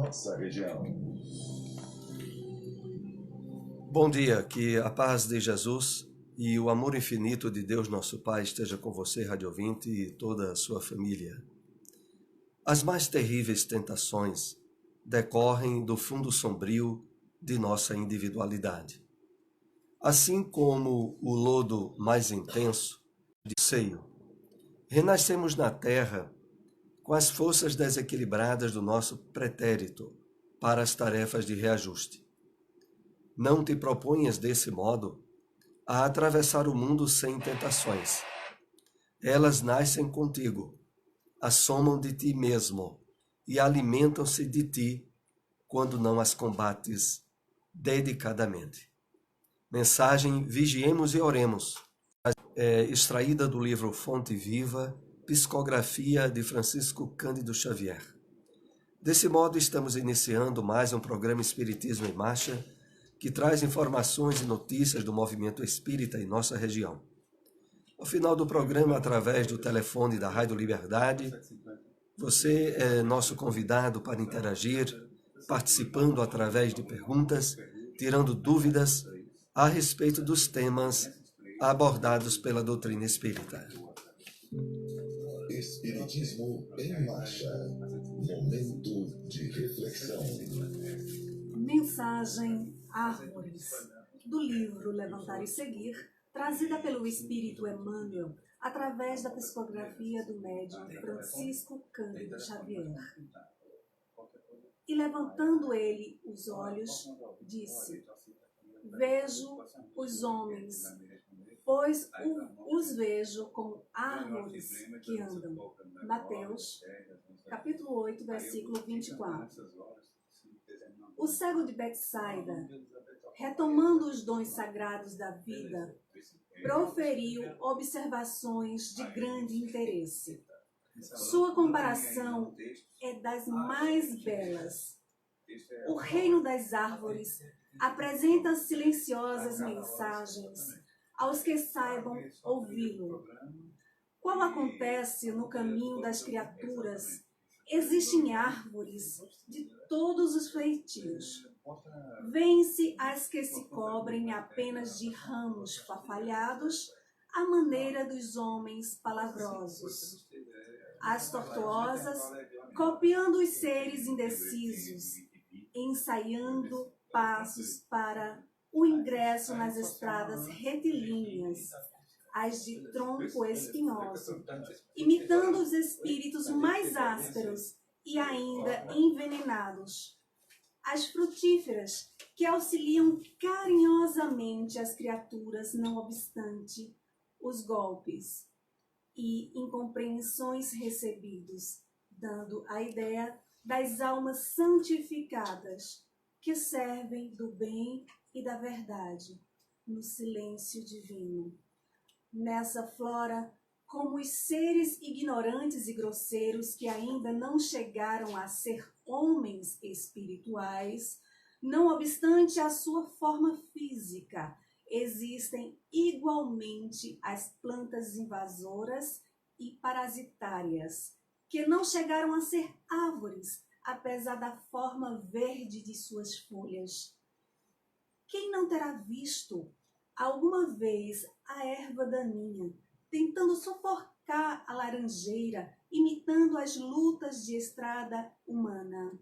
nossa região. Bom dia, que a paz de Jesus e o amor infinito de Deus nosso Pai esteja com você, rádio ouvinte, e toda a sua família. As mais terríveis tentações decorrem do fundo sombrio de nossa individualidade. Assim como o lodo mais intenso de seio, renascemos na terra com as forças desequilibradas do nosso pretérito para as tarefas de reajuste. Não te proponhas desse modo a atravessar o mundo sem tentações. Elas nascem contigo, assomam de ti mesmo e alimentam-se de ti quando não as combates dedicadamente. Mensagem Vigiemos e Oremos, extraída do livro Fonte Viva, Psicografia de Francisco Cândido Xavier. Desse modo, estamos iniciando mais um programa Espiritismo em Marcha, que traz informações e notícias do movimento espírita em nossa região. Ao final do programa, através do telefone da Rádio Liberdade, você é nosso convidado para interagir, participando através de perguntas, tirando dúvidas a respeito dos temas abordados pela doutrina espírita. Espiritismo em Marcha. Momento de reflexão. Mensagem Árvores, do livro Levantar e Seguir, trazida pelo Espírito Emmanuel, através da psicografia do médium Francisco Cândido Xavier. E levantando ele os olhos, disse: Vejo os homens, pois os vejo como árvores que andam. Mateus, capítulo 8, versículo 24. O cego de Betsaida, retomando os dons sagrados da vida, proferiu observações de grande interesse. Sua comparação é das mais belas. O reino das árvores apresenta silenciosas mensagens aos que saibam ouvi-lo. Qual acontece no caminho das criaturas, existem árvores de todos os feitios. Vêem-se as que se cobrem apenas de ramos farfalhados, à maneira dos homens palavrosos. As tortuosas, copiando os seres indecisos, ensaiando passos para o ingresso nas estradas retilíneas, as de tronco espinhoso, imitando os espíritos mais ásperos e ainda envenenados. As frutíferas, que auxiliam carinhosamente as criaturas, não obstante os golpes e incompreensões recebidos, dando a ideia das almas santificadas, que servem do bem e da verdade, no silêncio divino. Nessa flora, como os seres ignorantes e grosseiros que ainda não chegaram a ser homens espirituais, não obstante a sua forma física, existem igualmente as plantas invasoras e parasitárias, que não chegaram a ser árvores, apesar da forma verde de suas folhas. Quem não terá visto alguma vez a erva daninha tentando sufocar a laranjeira, imitando as lutas de estrada humana?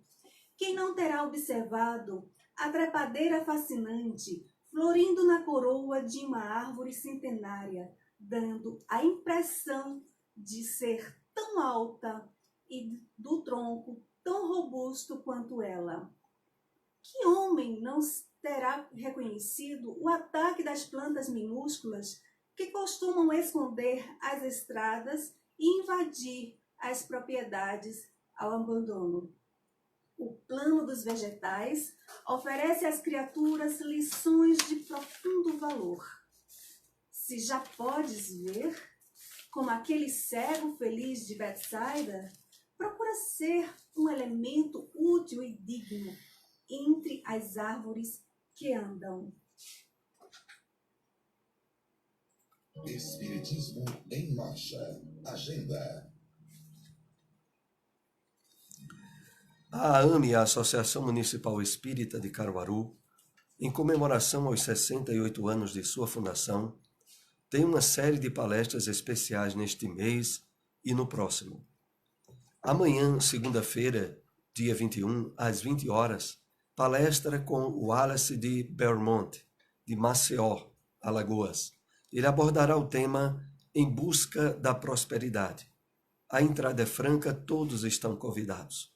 Quem não terá observado a trepadeira fascinante florindo na coroa de uma árvore centenária, dando a impressão de ser tão alta e do tronco tão robusto quanto ela? Que homem não terá reconhecido o ataque das plantas minúsculas que costumam esconder as estradas e invadir as propriedades ao abandono? O plano dos vegetais oferece às criaturas lições de profundo valor. Se já podes ver, como aquele cego feliz de Betsaida, procura ser um elemento útil e digno entre as árvores que andam. Espiritismo em Marcha. Agenda. A AME, a Associação Municipal Espírita de Caruaru, em comemoração aos 68 anos de sua fundação, tem uma série de palestras especiais neste mês e no próximo. Amanhã, segunda-feira, dia 21, às 20 horas, palestra com o Wallace de Beaumont, de Maceió, Alagoas. Ele abordará o tema Em Busca da Prosperidade. A entrada é franca, todos estão convidados.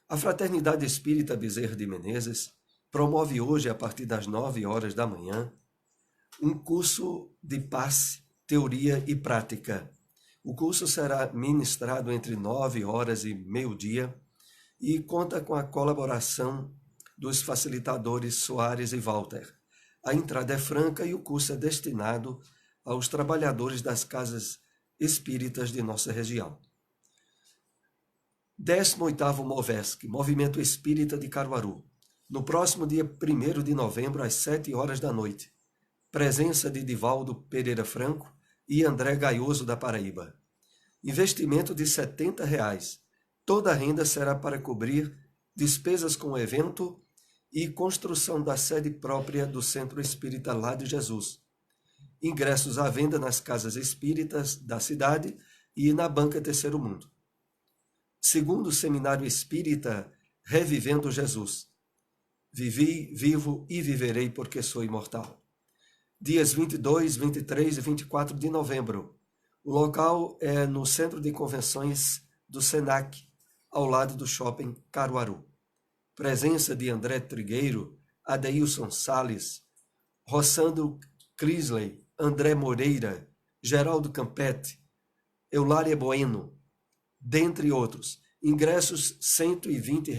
A Fraternidade Espírita Bezerra de Menezes promove hoje, a partir das 9 horas da manhã, um curso de passe, teoria e prática. O curso será ministrado entre 9 horas e meio-dia e conta com a colaboração dos facilitadores Soares e Walter. A entrada é franca e o curso é destinado aos trabalhadores das casas espíritas de nossa região. 18º Movesc, Movimento Espírita de Caruaru. No próximo dia 1º de novembro, às 7 horas da noite. Presença de Divaldo Pereira Franco e André Gaioso da Paraíba. Investimento de R$ 70. Toda a renda será para cobrir despesas com o evento e construção da sede própria do Centro Espírita Lá de Jesus. Ingressos à venda nas casas espíritas da cidade e na Banca Terceiro Mundo. Segundo Seminário Espírita Revivendo Jesus. Vivi, vivo e viverei porque sou imortal. Dias 22, 23 e 24 de novembro. O local é no Centro de Convenções do SENAC, ao lado do Shopping Caruaru. Presença de André Trigueiro, Adeilson Salles, Rossandro Crisley, André Moreira, Geraldo Campete, Eulária Bueno, dentre outros. Ingressos R$ 120,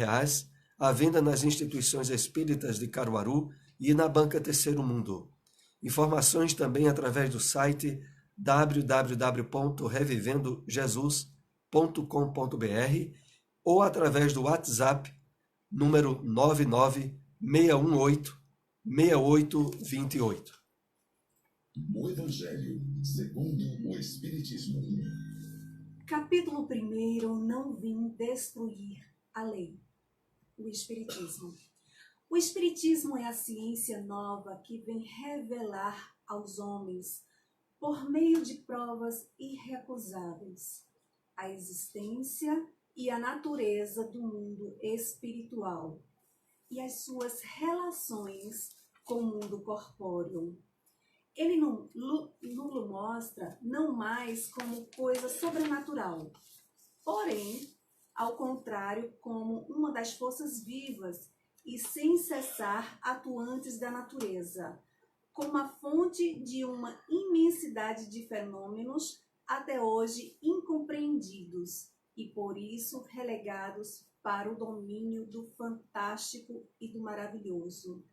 à venda nas instituições espíritas de Caruaru e na Banca Terceiro Mundo. Informações também através do site www.revivendojesus.com.br ou através do WhatsApp número 996186828. O Evangelho segundo o Espiritismo. Capítulo 1. Não vim destruir a lei. O Espiritismo. O Espiritismo é a ciência nova que vem revelar aos homens, por meio de provas irrecusáveis, a existência e a natureza do mundo espiritual e as suas relações com o mundo corpóreo. Ele nulo mostra não mais como coisa sobrenatural, porém, ao contrário, como uma das forças vivas e sem cessar atuantes da natureza, como a fonte de uma imensidade de fenômenos até hoje incompreendidos e por isso relegados para o domínio do fantástico e do maravilhoso.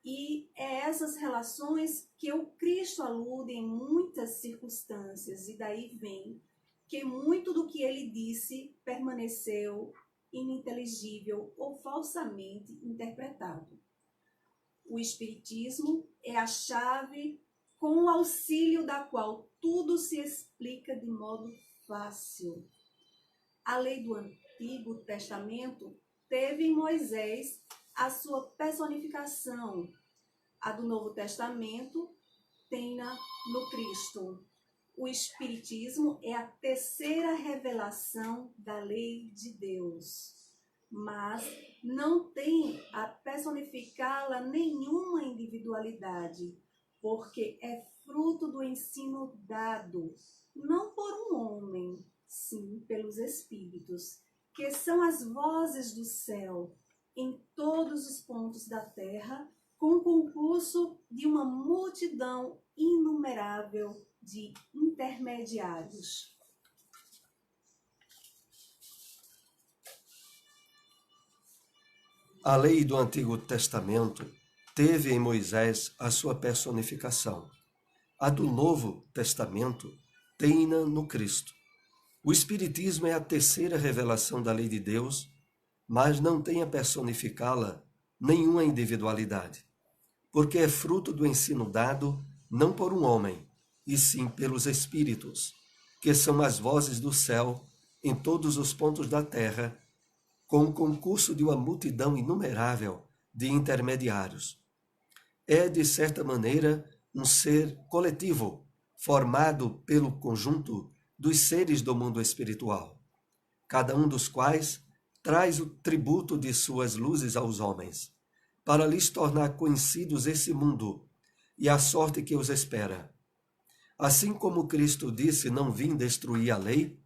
E é essas relações que o Cristo alude em muitas circunstâncias, e daí vem que muito do que ele disse permaneceu ininteligível ou falsamente interpretado. O Espiritismo é a chave com o auxílio da qual tudo se explica de modo fácil. A lei do Antigo Testamento teve em Moisés a sua personificação. A do Novo Testamento tem-na no Cristo. O Espiritismo é a terceira revelação da lei de Deus, mas não tem a personificá-la nenhuma individualidade, porque é fruto do ensino dado, não por um homem, sim pelos Espíritos, que são as vozes do céu, em todos os pontos da terra, com o concurso de uma multidão inumerável de intermediários. A lei do Antigo Testamento teve em Moisés a sua personificação. A do Novo Testamento tem-na no Cristo. O Espiritismo é a terceira revelação da lei de Deus, mas não tem a personificá-la nenhuma individualidade, porque é fruto do ensino dado não por um homem, e sim pelos Espíritos, que são as vozes do céu em todos os pontos da terra, com o concurso de uma multidão inumerável de intermediários. É, de certa maneira, um ser coletivo, formado pelo conjunto dos seres do mundo espiritual, cada um dos quais traz o tributo de suas luzes aos homens, para lhes tornar conhecidos esse mundo e a sorte que os espera. Assim como Cristo disse: não vim destruir a lei,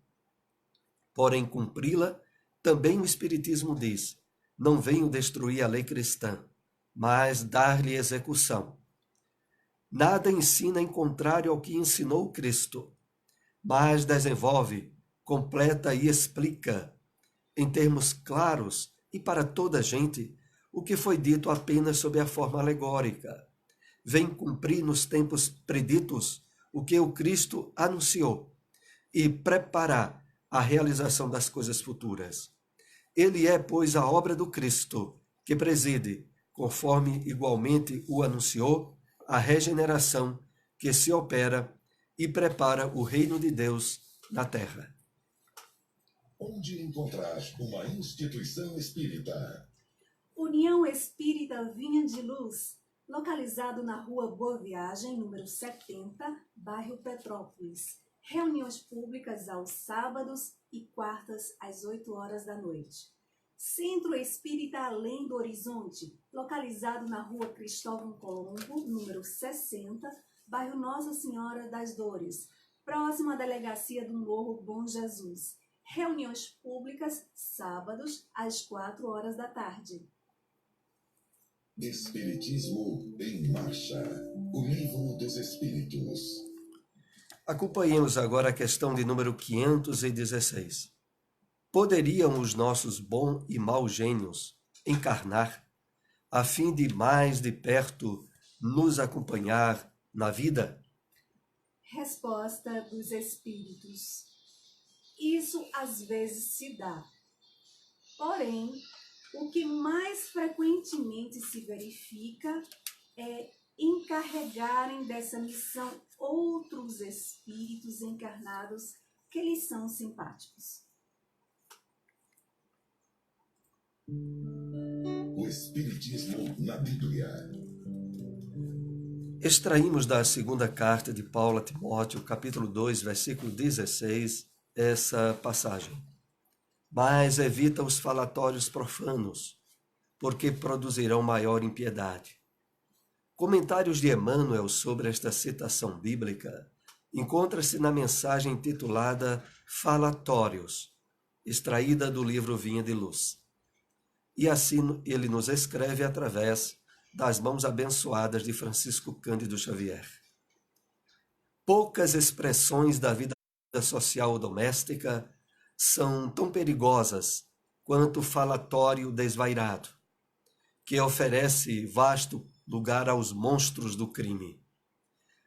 porém cumpri-la, também o Espiritismo diz: não venho destruir a lei cristã, mas dar-lhe execução. Nada ensina em contrário ao que ensinou Cristo, mas desenvolve, completa e explica, em termos claros e para toda a gente, o que foi dito apenas sob a forma alegórica. Vem cumprir nos tempos preditos o que o Cristo anunciou e preparar a realização das coisas futuras. Ele é, pois, a obra do Cristo, que preside, conforme igualmente o anunciou, a regeneração que se opera e prepara o reino de Deus na terra. Onde encontrar uma instituição espírita? União Espírita Vinha de Luz, localizado na Rua Boa Viagem, número 70, bairro Petrópolis. Reuniões públicas aos sábados e quartas às 8 horas da noite. Centro Espírita Além do Horizonte, localizado na Rua Cristóvão Colombo, número 60, bairro Nossa Senhora das Dores, próximo à Delegacia do Morro Bom Jesus. Reuniões públicas sábados às 4 horas da tarde. Espiritismo em Marcha, o livro dos Espíritos. Acompanhemos agora a questão de número 516. Poderiam os nossos bons e maus gênios encarnar, a fim de mais de perto nos acompanhar na vida? Resposta dos Espíritos. Isso às vezes se dá. Porém, o que mais frequentemente se verifica é encarregarem dessa missão outros espíritos encarnados que lhes são simpáticos. O Espiritismo na Bíblia. Extraímos da segunda carta de Paulo a Timóteo, capítulo 2, versículo 16, essa passagem. Mas evita os falatórios profanos, porque produzirão maior impiedade. Comentários de Emmanuel sobre esta citação bíblica encontra-se na mensagem intitulada Falatórios, extraída do livro Vinha de Luz. E assim ele nos escreve através das mãos abençoadas de Francisco Cândido Xavier. Poucas expressões da vida social doméstica são tão perigosas quanto o falatório desvairado, que oferece vasto lugar aos monstros do crime.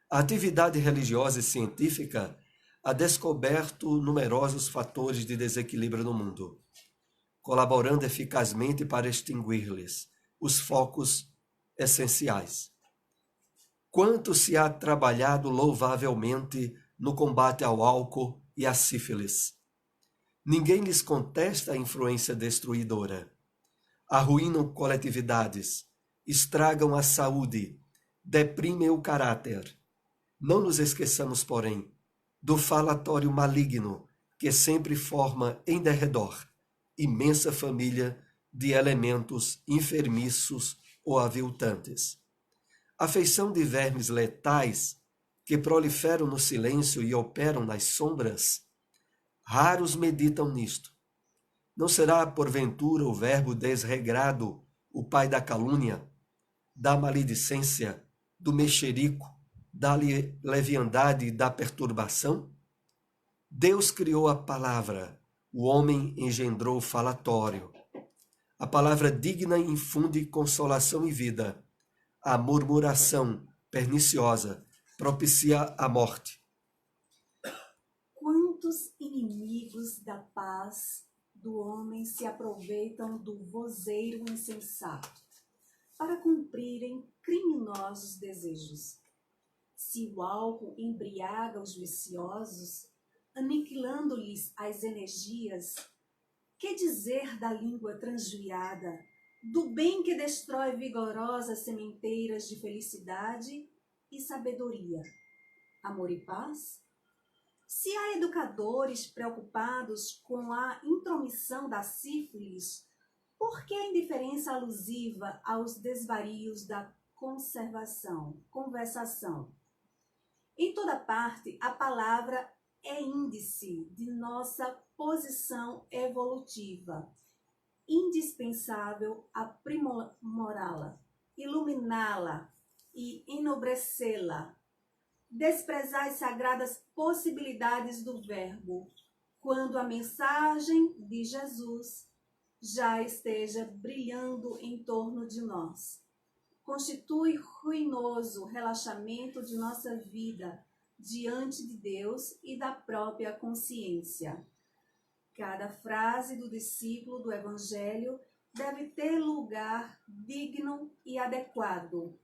A atividade religiosa e científica ha descoberto numerosos fatores de desequilíbrio no mundo, colaborando eficazmente para extinguir-lhes os focos essenciais. Quanto se há trabalhado louvavelmente no combate ao álcool e à sífilis. Ninguém lhes contesta a influência destruidora. Arruinam coletividades, estragam a saúde, deprimem o caráter. Não nos esqueçamos, porém, do falatório maligno que sempre forma em derredor imensa família de elementos enfermiços ou aviltantes. A feição de vermes letais que proliferam no silêncio e operam nas sombras, raros meditam nisto. Não será, porventura, o verbo desregrado o pai da calúnia, da maledicência, do mexerico, da leviandade e da perturbação? Deus criou a palavra, o homem engendrou o falatório. A palavra digna infunde consolação e vida. A murmuração perniciosa propicia a morte. Quantos inimigos da paz do homem se aproveitam do vozeiro insensato para cumprirem criminosos desejos? Se o álcool embriaga os viciosos, aniquilando-lhes as energias, Que dizer da língua transviada, do bem que destrói vigorosas sementeiras de felicidade e sabedoria, amor e paz? Se há educadores preocupados com a intromissão da sífilis, por que a indiferença alusiva aos desvarios da conversação? Em toda parte, a palavra é índice de nossa posição evolutiva, indispensável aprimorá-la, iluminá-la e enobrecê-la. Desprezar as sagradas possibilidades do verbo, quando a mensagem de Jesus já esteja brilhando em torno de nós. Constitui ruinoso relaxamento de nossa vida diante de Deus e da própria consciência. Cada frase do discípulo do Evangelho deve ter lugar digno e adequado.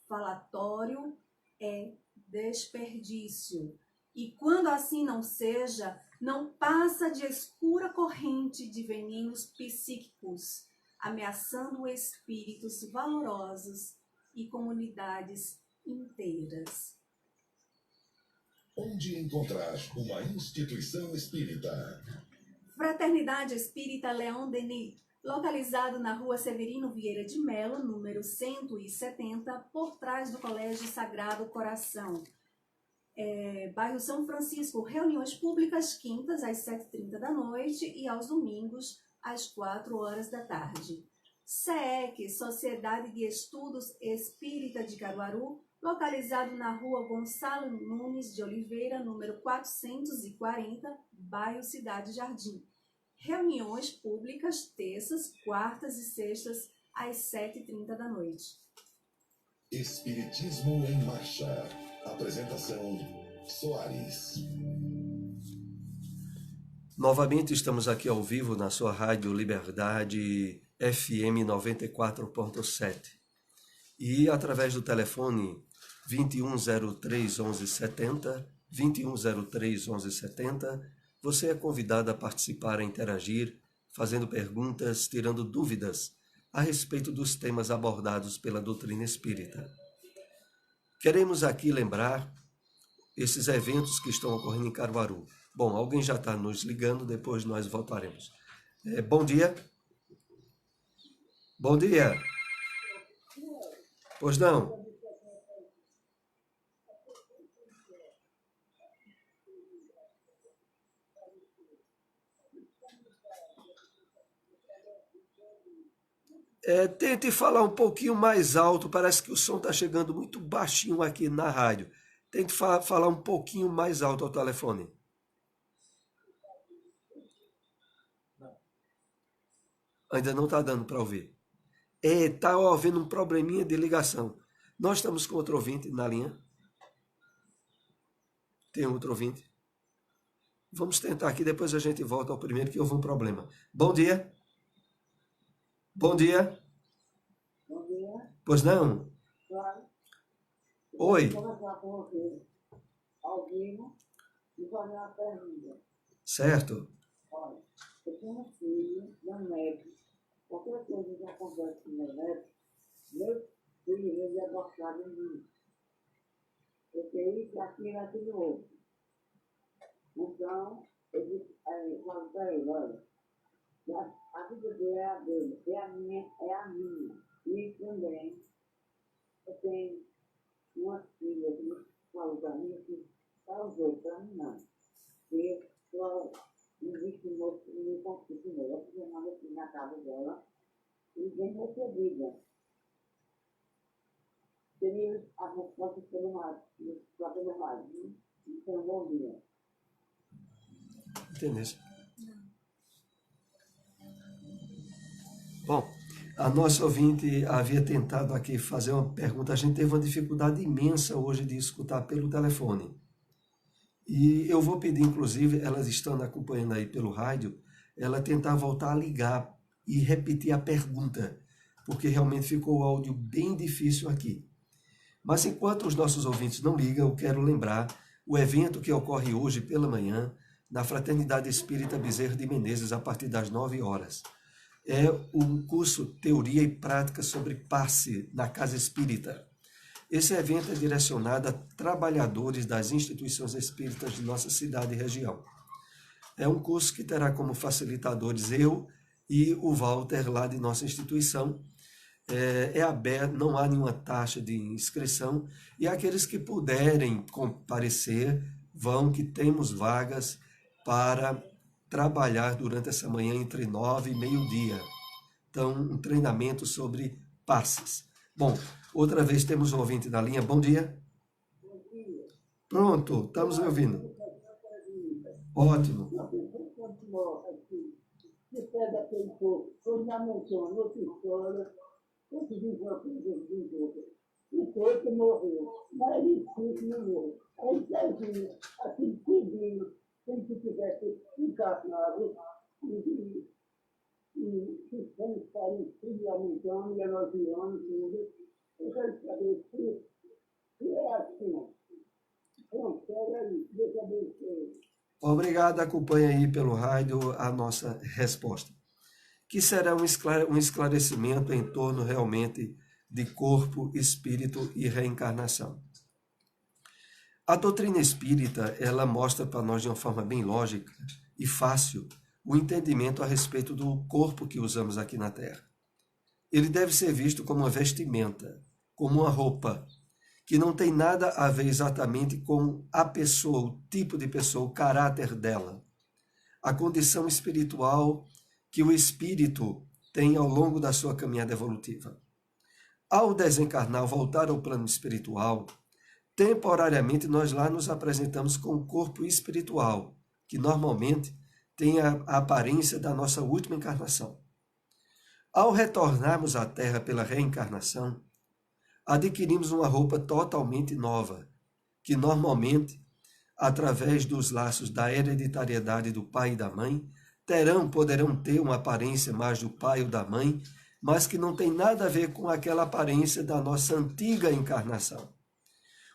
Falatório é desperdício, e quando assim não seja, não passa de escura corrente de venenos psíquicos, ameaçando espíritos valorosos e comunidades inteiras. Onde encontrar uma instituição espírita? Fraternidade Espírita Leon Denis, localizado na rua Severino Vieira de Melo, número 170, por trás do Colégio Sagrado Coração. Bairro São Francisco, reuniões públicas quintas às 7h30 da noite e aos domingos às 4 horas da tarde. SEEC, Sociedade de Estudos Espírita de Caruaru, localizado na rua Gonçalo Nunes de Oliveira, número 440, bairro Cidade Jardim. Reuniões públicas terças, quartas e sextas às 7h30 da noite. Espiritismo em Marcha. Apresentação Soares. Novamente estamos aqui ao vivo na sua Rádio Liberdade FM 94.7 e através do telefone 2103 1170, 2103 1170, você é convidado a participar, a interagir, fazendo perguntas, tirando dúvidas a respeito dos temas abordados pela doutrina espírita. Queremos aqui lembrar esses eventos que estão ocorrendo em Caruaru. Bom, alguém já está nos ligando, depois nós voltaremos. Bom dia. Bom dia. Pois não. Tente falar um pouquinho mais alto, parece que o som está chegando muito baixinho aqui na rádio. Tente falar um pouquinho mais alto ao telefone. Ainda não está dando para ouvir. Está havendo um probleminha de ligação. Nós estamos com outro ouvinte na linha. Tem outro ouvinte. Vamos tentar aqui, depois a gente volta ao primeiro, que houve um problema. Bom dia. Bom dia. Bom dia. Pois não? Claro. Oi. Vou conversar com você ao vivo e fazer uma pergunta. Certo. Olha, eu tenho um filho, meu neto. Qualquer coisa que acontece com meu neto, meu filho, ele é gostar de mim. Porque isso aqui é tudo outro. Então, eu disse, falo para ele, olha, a vida dele é a dele, e a minha é a minha. E também, eu tenho uma filha que me falou para mim que causou para mim não. E eu existe um moço que me conquistou, eu fiz uma aqui na casa dela e bem recebida. Teria a resposta pelo rádio. Então, bom dia. Entendeu? Bom, a nossa ouvinte havia tentado aqui fazer uma pergunta. A gente teve uma dificuldade imensa hoje de escutar pelo telefone. E eu vou pedir, inclusive, elas estando acompanhando aí pelo rádio, ela tentar voltar a ligar e repetir a pergunta, porque realmente ficou o áudio bem difícil aqui. Mas enquanto os nossos ouvintes não ligam, eu quero lembrar o evento que ocorre hoje pela manhã na Fraternidade Espírita Bezerra de Menezes, a partir das 9 horas. É um curso Teoria e Prática sobre Passe na Casa Espírita. Esse evento é direcionado a trabalhadores das instituições espíritas de nossa cidade e região. É um curso que terá como facilitadores eu e o Walter, lá de nossa instituição. É aberto, não há nenhuma taxa de inscrição, e aqueles que puderem comparecer vão, que temos vagas para trabalhar durante essa manhã entre 9 e meio-dia. Então, um treinamento sobre passes. Bom, outra vez temos um ouvinte na linha. Bom dia. Pronto, estamos ouvindo. Ótimo. Você pega aquele povo, quando já mencionou outra história, outro diz uma coisa de outra. E foi que morreu. Mas ele disse não morreu. Aí Zezinho, aquele filhinho, como se tivesse encarnado, e estamos parecidos, aumentando e elogiando tudo. Eu quero saber se é assim. Pronto, pega aí, Deus abençoe. Obrigado, acompanhe aí pelo rádio a nossa resposta, que será um esclarecimento em torno realmente de corpo, espírito e reencarnação. A doutrina espírita, ela mostra para nós de uma forma bem lógica e fácil o entendimento a respeito do corpo que usamos aqui na Terra. Ele deve ser visto como uma vestimenta, como uma roupa, que não tem nada a ver exatamente com a pessoa, o tipo de pessoa, o caráter dela, a condição espiritual que o espírito tem ao longo da sua caminhada evolutiva. Ao desencarnar, voltar ao plano espiritual, temporariamente nós lá nos apresentamos com o corpo espiritual, que normalmente tem a aparência da nossa última encarnação. Ao retornarmos à Terra pela reencarnação, adquirimos uma roupa totalmente nova, que normalmente, através dos laços da hereditariedade do pai e da mãe, poderão ter uma aparência mais do pai ou da mãe, mas que não tem nada a ver com aquela aparência da nossa antiga encarnação.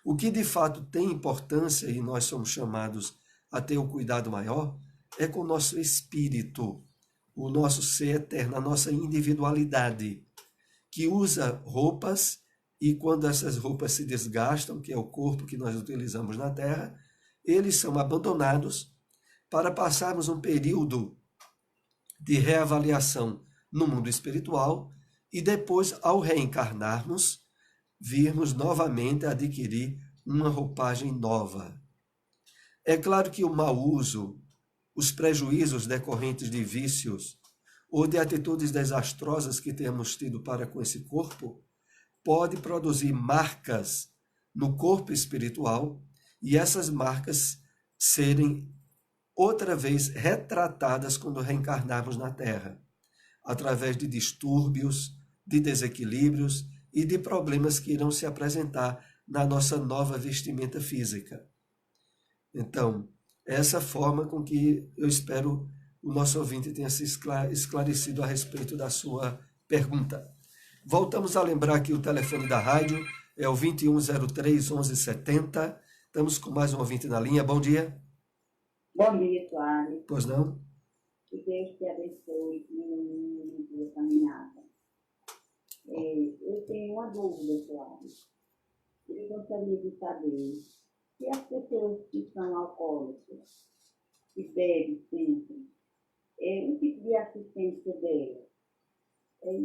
O que de fato tem importância, e nós somos chamados a ter um cuidado maior, é com o nosso espírito, o nosso ser eterno, a nossa individualidade, que usa roupas, e quando essas roupas se desgastam, que é o corpo que nós utilizamos na Terra, eles são abandonados para passarmos um período de reavaliação no mundo espiritual e depois, ao reencarnarmos, virmos novamente adquirir uma roupagem nova. É claro que o mau uso, os prejuízos decorrentes de vícios ou de atitudes desastrosas que temos tido para com esse corpo, pode produzir marcas no corpo espiritual e essas marcas serem outra vez retratadas quando reencarnarmos na Terra, através de distúrbios, de desequilíbrios e de problemas que irão se apresentar na nossa nova vestimenta física. Então, essa forma com que eu espero o nosso ouvinte tenha se esclarecido a respeito da sua pergunta. Voltamos a lembrar que o telefone da rádio é o 2103-1170. Estamos com mais um ouvinte na linha. Bom dia. Bom dia, Soares. Pois não? Que Deus te abençoe na tua caminhada. Eu tenho uma dúvida, Soares. Eu gostaria de saber se as pessoas que são alcoólicas, que bebem sempre, o tipo de assistência delas. É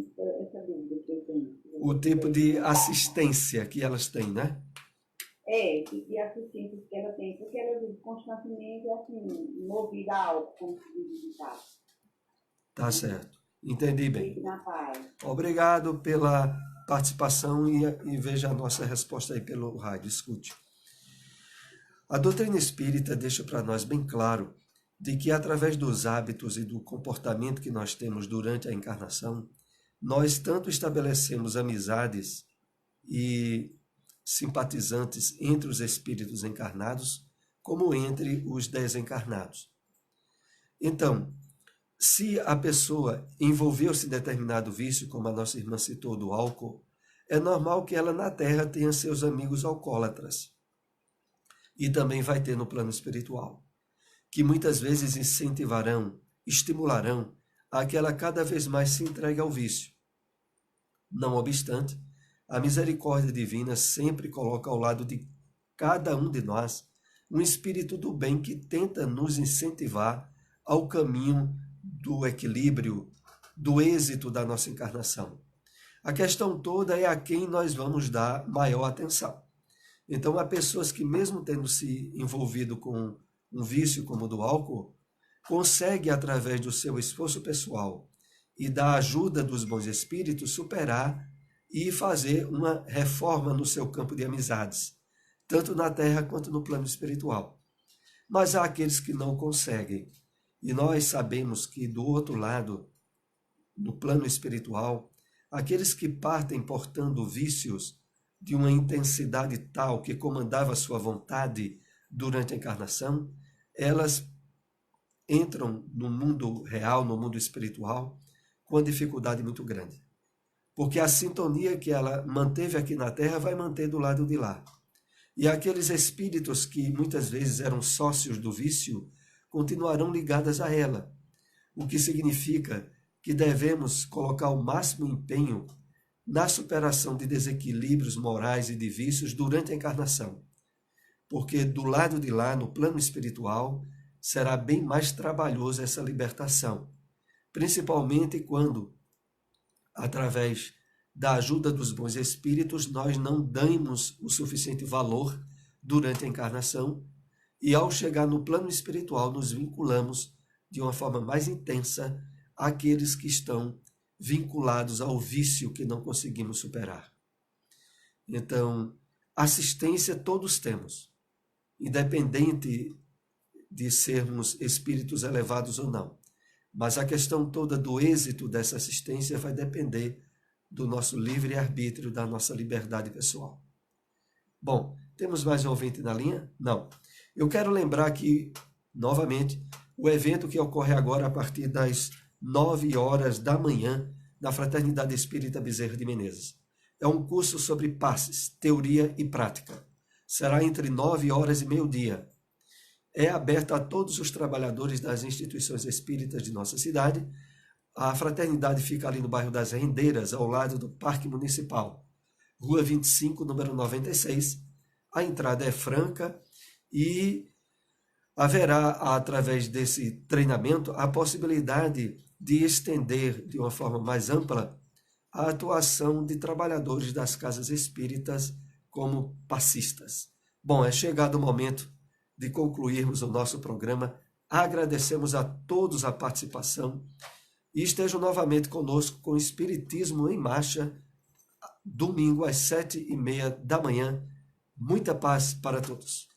essa dúvida que eu tenho. O tipo de assistência que elas têm, né? O tipo de assistência que ela tem, porque ela vive constantemente assim, movida a álcool, como se diz em casa. Tá certo. Entendi bem. Fique na paz. Obrigado pela participação e veja a nossa resposta aí pelo rádio. Escute. A doutrina espírita deixa para nós bem claro de que através dos hábitos e do comportamento que nós temos durante a encarnação, nós tanto estabelecemos amizades e simpatizantes entre os espíritos encarnados, como entre os desencarnados. Então, se a pessoa envolveu-se em determinado vício, como a nossa irmã citou do álcool, é normal que ela na Terra tenha seus amigos alcoólatras. E também vai ter no plano espiritual. que muitas vezes incentivarão, estimularão a que ela cada vez mais se entregue ao vício. Não obstante, a misericórdia divina sempre coloca ao lado de cada um de nós um espírito do bem que tenta nos incentivar ao caminho do equilíbrio, do êxito da nossa encarnação. A questão toda é a quem nós vamos dar maior atenção. Então, há pessoas que, mesmo tendo se envolvido com um vício como o do álcool, conseguem, através do seu esforço pessoal e da ajuda dos bons espíritos, superar e fazer uma reforma no seu campo de amizades, tanto na terra quanto no plano espiritual. Mas há aqueles que não conseguem. E nós sabemos que, do outro lado, no plano espiritual, aqueles que partem portando vícios de uma intensidade tal que comandava sua vontade durante a encarnação, elas entram no mundo real, no mundo espiritual, com uma dificuldade muito grande. Porque a sintonia que ela manteve aqui na Terra vai manter do lado de lá. E aqueles espíritos que muitas vezes eram sócios do vício continuarão ligadas a ela, o que significa que devemos colocar o máximo empenho na superação de desequilíbrios morais e de vícios durante a encarnação. Porque do lado de lá, no plano espiritual, será bem mais trabalhosa essa libertação, principalmente quando, através da ajuda dos bons espíritos, nós não damos o suficiente valor durante a encarnação e, ao chegar no plano espiritual, nos vinculamos de uma forma mais intensa àqueles que estão vinculados ao vício que não conseguimos superar. Então, assistência todos temos, independente de sermos espíritos elevados ou não. Mas a questão toda do êxito dessa assistência vai depender do nosso livre-arbítrio, da nossa liberdade pessoal. Bom, temos mais um ouvinte na linha? Não. Eu quero lembrar aqui, novamente, o evento que ocorre agora a partir das 9 horas da manhã na Fraternidade Espírita Bezerra de Menezes. É um curso sobre passes, teoria e prática. Será entre 9 horas e meio-dia. É aberto a todos os trabalhadores das instituições espíritas de nossa cidade. A fraternidade fica ali no bairro das Rendeiras, ao lado do Parque Municipal, Rua 25, número 96. A entrada é franca e haverá, através desse treinamento, a possibilidade de estender de uma forma mais ampla a atuação de trabalhadores das casas espíritas como passistas. Bom, é chegado o momento de concluirmos o nosso programa. Agradecemos a todos a participação e estejam novamente conosco com o Espiritismo em Marcha, domingo às 7h30 da manhã. Muita paz para todos.